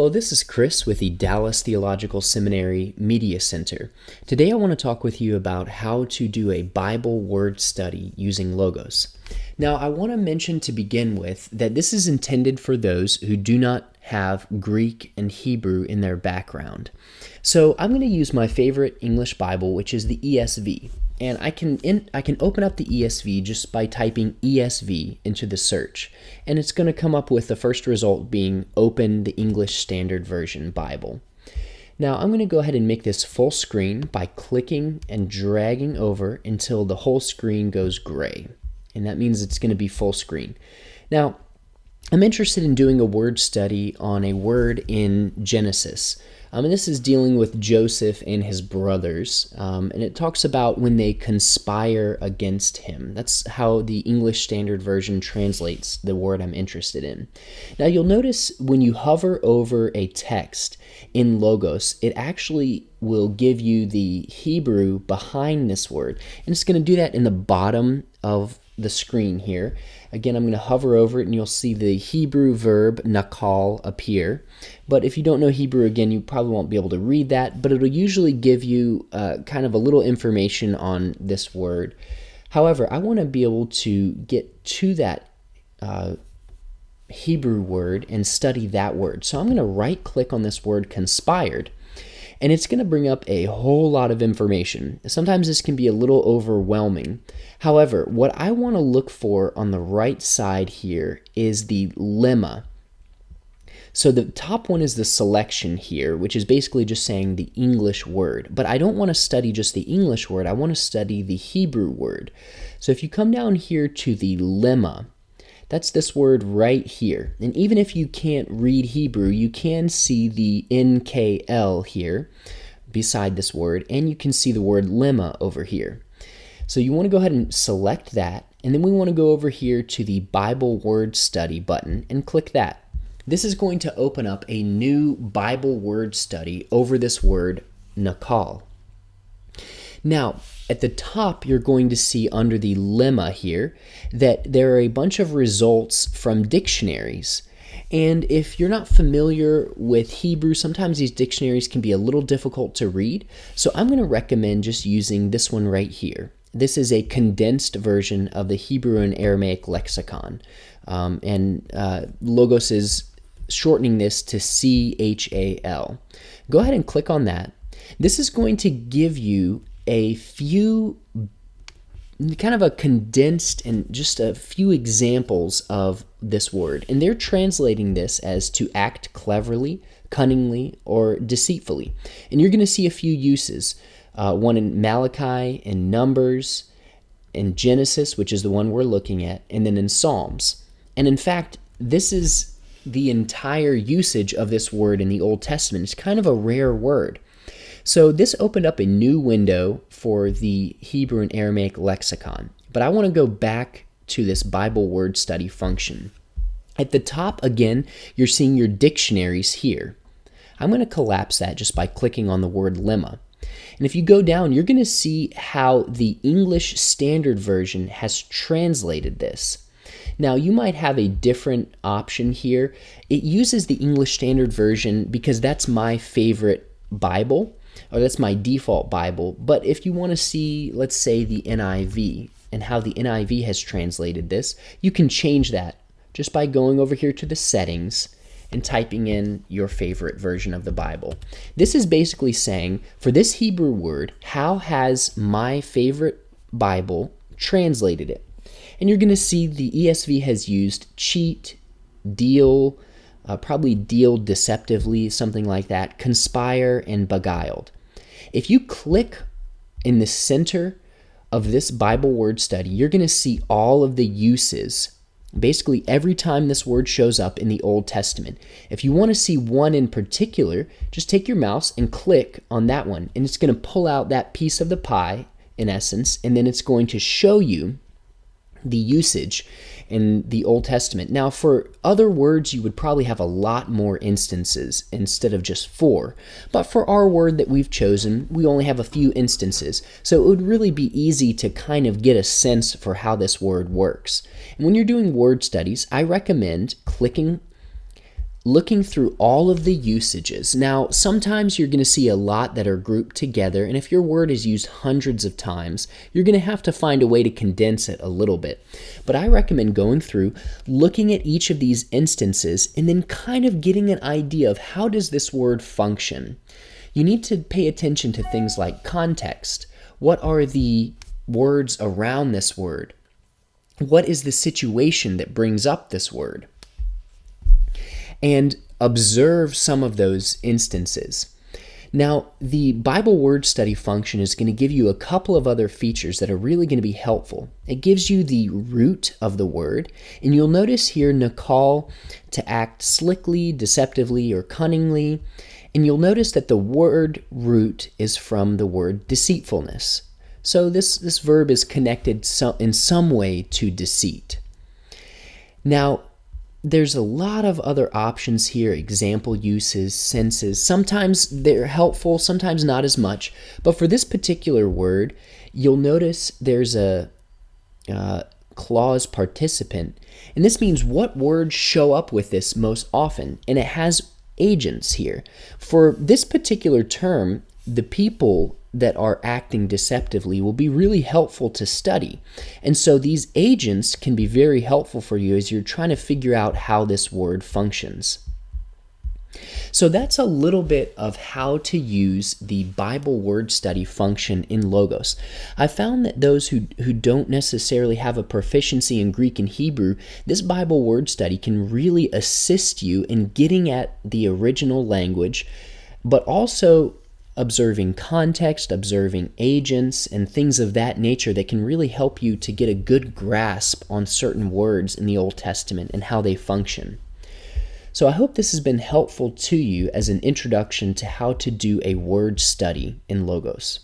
Hello, this is Chris with the Dallas Theological Seminary Media Center. Today I want to talk with you about how to do a Bible word study using Logos. Now, I want to mention to begin with that this is intended for those who do not have Greek and Hebrew in their background. So I'm going to use my favorite English Bible, which is the ESV. And I can open up the ESV just by typing ESV into the search. And it's going to come up with the first result being Open the English Standard Version Bible. Now I'm going to go ahead and make this full screen by clicking and dragging over until the whole screen goes gray. And that means it's going to be full screen. Now, I'm interested in doing a word study on a word in Genesis. And this is dealing with Joseph and his brothers. And it talks about when they conspire against him. That's how the English Standard Version translates the word I'm interested in. Now you'll notice when you hover over a text in Logos, it actually will give you the Hebrew behind this word. And it's going to do that in the bottom of the screen here. Again, I'm going to hover over it and you'll see the Hebrew verb nakal appear. But if you don't know Hebrew, again, you probably won't be able to read that, but it'll usually give you kind of a little information on this word. However, I want to be able to get to that Hebrew word and study that word. So I'm going to right click on this word conspired. And it's going to bring up a whole lot of information. Sometimes this can be a little overwhelming. However, what I want to look for on the right side here is the lemma. So the top one is the selection here, which is basically just saying the English word. But I don't want to study just the English word. I want to study the Hebrew word. So if you come down here to the lemma, that's this word right here. And even if you can't read Hebrew, you can see the NKL here beside this word, and you can see the word lemma over here. So you want to go ahead and select that, and then we want to go over here to the Bible Word Study button and click that. This is going to open up a new Bible word study over this word nakal. Now, at the top, you're going to see under the lemma here that there are a bunch of results from dictionaries. And if you're not familiar with Hebrew, sometimes these dictionaries can be a little difficult to read. So I'm going to recommend just using this one right here. This is a condensed version of the Hebrew and Aramaic lexicon. Logos is shortening this to CHAL. Go ahead and click on that. This is going to give you a few, kind of a condensed and just a few examples of this word. And they're translating this as to act cleverly, cunningly, or deceitfully. And you're going to see a few uses. One in Malachi, in Numbers, in Genesis, which is the one we're looking at, and then in Psalms. And in fact, this is the entire usage of this word in the Old Testament. It's kind of a rare word. So this opened up a new window for the Hebrew and Aramaic lexicon. But I want to go back to this Bible word study function. At the top, again, you're seeing your dictionaries here. I'm going to collapse that just by clicking on the word lemma. And if you go down, you're going to see how the English Standard Version has translated this. Now, you might have a different option here. It uses the English Standard Version because that's my favorite Bible, or that's my default Bible. But if you want to see, let's say, the NIV and how the NIV has translated this, you can change that just by going over here to the settings and typing in your favorite version of the Bible. This is basically saying, for this Hebrew word, how has my favorite Bible translated it? And you're going to see the ESV has used cheat, deal, probably deal deceptively, something like that, conspire, and beguiled. If you click in the center of this Bible word study, you're going to see all of the uses, basically every time this word shows up in the Old Testament. If you want to see one in particular, just take your mouse and click on that one, and it's going to pull out that piece of the pie, in essence, and then it's going to show you the usage in the Old Testament. Now, for other words, you would probably have a lot more instances instead of just 4. But for our word that we've chosen, we only have a few instances. So it would really be easy to kind of get a sense for how this word works. And when you're doing word studies, I recommend clicking looking through all of the usages. Now, sometimes you're going to see a lot that are grouped together, and if your word is used hundreds of times, you're going to have to find a way to condense it a little bit. But I recommend going through, looking at each of these instances, and then kind of getting an idea of how does this word function. You need to pay attention to things like context. What are the words around this word? What is the situation that brings up this word? And observe some of those instances. Now, the Bible word study function is going to give you a couple of other features that are really going to be helpful. It gives you the root of the word, and you'll notice here Nakal, to act slickly, deceptively, or cunningly, and you'll notice that the word root is from the word deceitfulness. So this verb is connected in some way to deceit. Now, there's a lot of other options here, example uses, senses. Sometimes they're helpful, sometimes not as much. But for this particular word, you'll notice there's a clause participant. And this means what words show up with this most often. And it has agents here. For this particular term, the people that are acting deceptively will be really helpful to study. And so these agents can be very helpful for you as you're trying to figure out how this word functions. So that's a little bit of how to use the Bible word study function in Logos. I found that those who don't necessarily have a proficiency in Greek and Hebrew, this Bible word study can really assist you in getting at the original language, but also observing context, observing agents, and things of that nature that can really help you to get a good grasp on certain words in the Old Testament and how they function. So I hope this has been helpful to you as an introduction to how to do a word study in Logos.